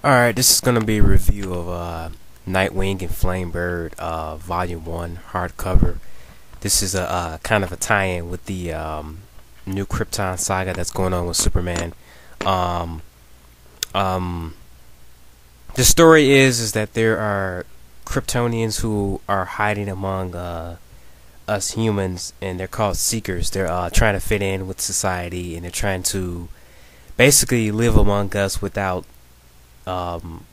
Alright, this is gonna be a review of Nightwing and Flamebird, Volume 1, hardcover. This is a kind of a tie-in with the new Krypton saga that's going on with Superman. Um, um, the story is that there are Kryptonians who are hiding among us humans, and they're called Seekers. They're trying to fit in with society, and they're trying to basically live among us without um,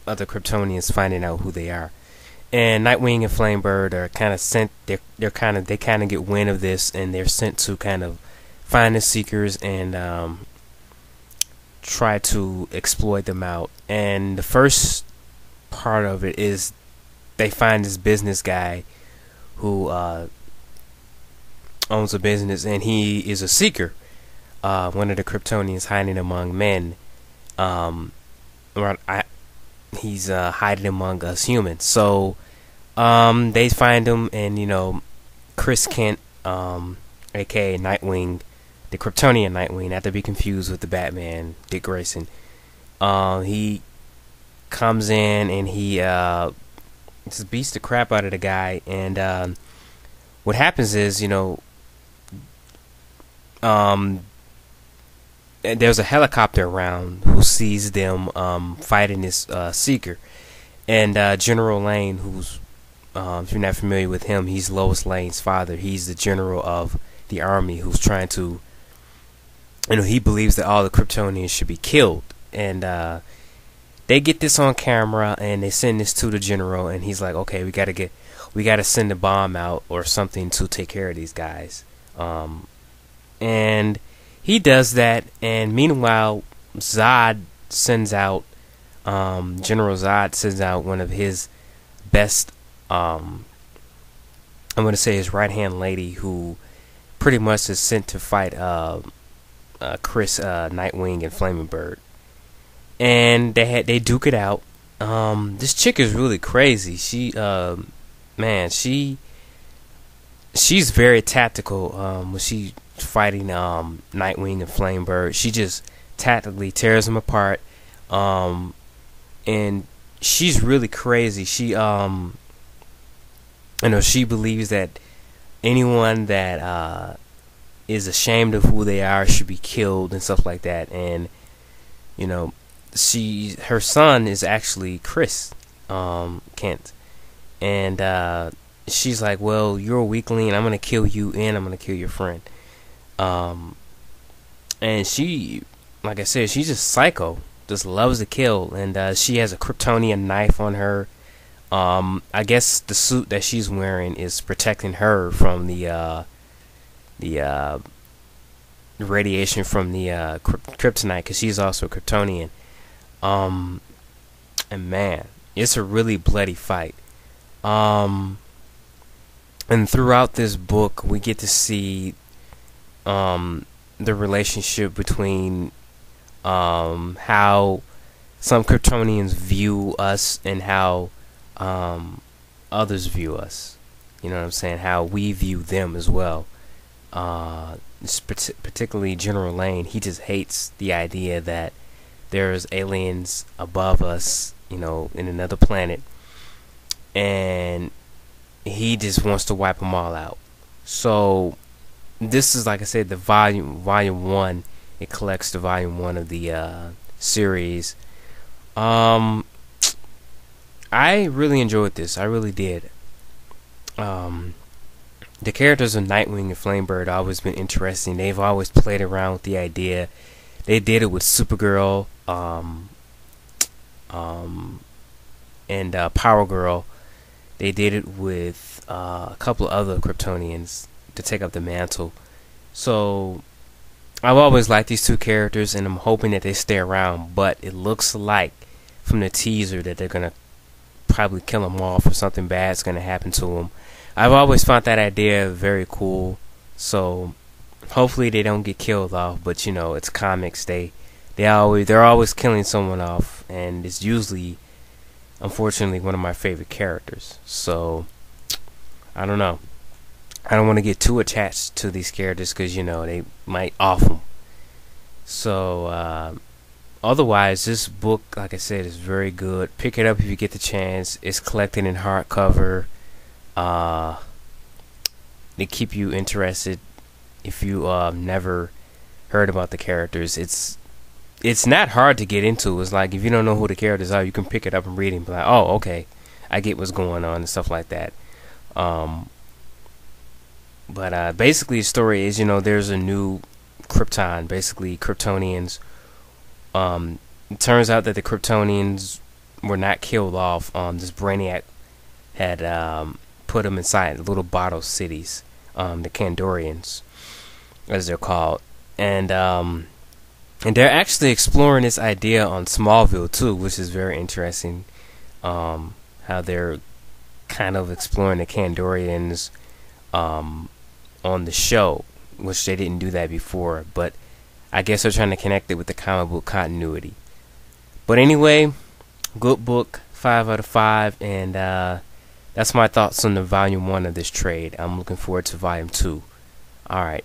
other Kryptonians finding out who they are. And Nightwing and Flamebird are kind of sent. They kind of get wind of this, and they're sent to kind of find the Seekers and try to exploit them out. And the first part of it is they find this business guy who owns a business, and he is a Seeker, one of the Kryptonians hiding among men. Um, he's hiding among us humans. So they find him, and Chris Kent, aka Nightwing, the Kryptonian Nightwing, not to be confused with the Batman Dick Grayson. He comes in and he just beats the crap out of the guy. And what happens is, there's a helicopter around who sees them fighting this Seeker. And General Lane, who's, if you're not familiar with him, he's Lois Lane's father. He's the general of the army who's trying to, he believes that all the Kryptonians should be killed. And they get this on camera, and they send this to the general, and he's like, okay, we gotta send a bomb out or something to take care of these guys. And he does that, and meanwhile, General Zod sends out one of his best, I'm going to say his right-hand lady, who pretty much is sent to fight Chris, Nightwing, and Flamebird. And they duke it out. This chick is really crazy. She's very tactical when she fighting Nightwing and Flamebird. She just tactically tears them apart, and she's really crazy. She she believes that anyone that is ashamed of who they are should be killed and stuff like that. And her son is actually Chris Kent, and she's like, well, you're a weakling, and I'm gonna kill you, and I'm gonna kill your friend. And she, like I said, she's just psycho, just loves to kill. And she has a Kryptonian knife on her. I guess the suit that she's wearing is protecting her from the radiation from the kryptonite, because she's also a Kryptonian. And man, it's a really bloody fight. And throughout this book, we get to see the relationship between how some Kryptonians view us and how others view us. You know what I'm saying? How we view them as well. Particularly General Lane, he just hates the idea that there's aliens above us, in another planet, and he just wants to wipe them all out. So this is, like I said, the volume 1. It collects the volume 1 of the series. I really enjoyed this. I really did. The characters of Nightwing and Flamebird have always been interesting. They've always played around with the idea. They did it with Supergirl, and Power Girl. They did it with a couple of other Kryptonians to take up the mantle. So I've always liked these two characters, and I'm hoping that they stay around. But it looks like from the teaser that they're gonna probably kill them off, or something bad's gonna happen to them. I've always found that idea very cool. So hopefully they don't get killed off. But it's comics. They're always killing someone off, and it's usually, unfortunately, one of my favorite characters. So I don't know. I don't want to get too attached to these characters, because they might off them. So Otherwise, this book, like I said, is very good. Pick it up if you get the chance. It's collected in hardcover. Uh, they keep you interested if you never heard about the characters. It's not hard to get into. It's like if you don't know who the characters are, you can pick it up and read it and be like, oh, okay, I get what's going on and stuff like that. But basically, the story is, there's a new Krypton. Basically, Kryptonians. It turns out that the Kryptonians were not killed off. This Brainiac had put them inside little bottle cities, the Kandorians, as they're called, and they're actually exploring this idea on Smallville too, which is very interesting. How they're kind of exploring the Kandorians on the show, which they didn't do that before, but I guess they're trying to connect it with the comic book continuity. But anyway, good book, 5 out of 5, and that's my thoughts on the volume 1 of this trade. I'm looking forward to volume 2. Alright.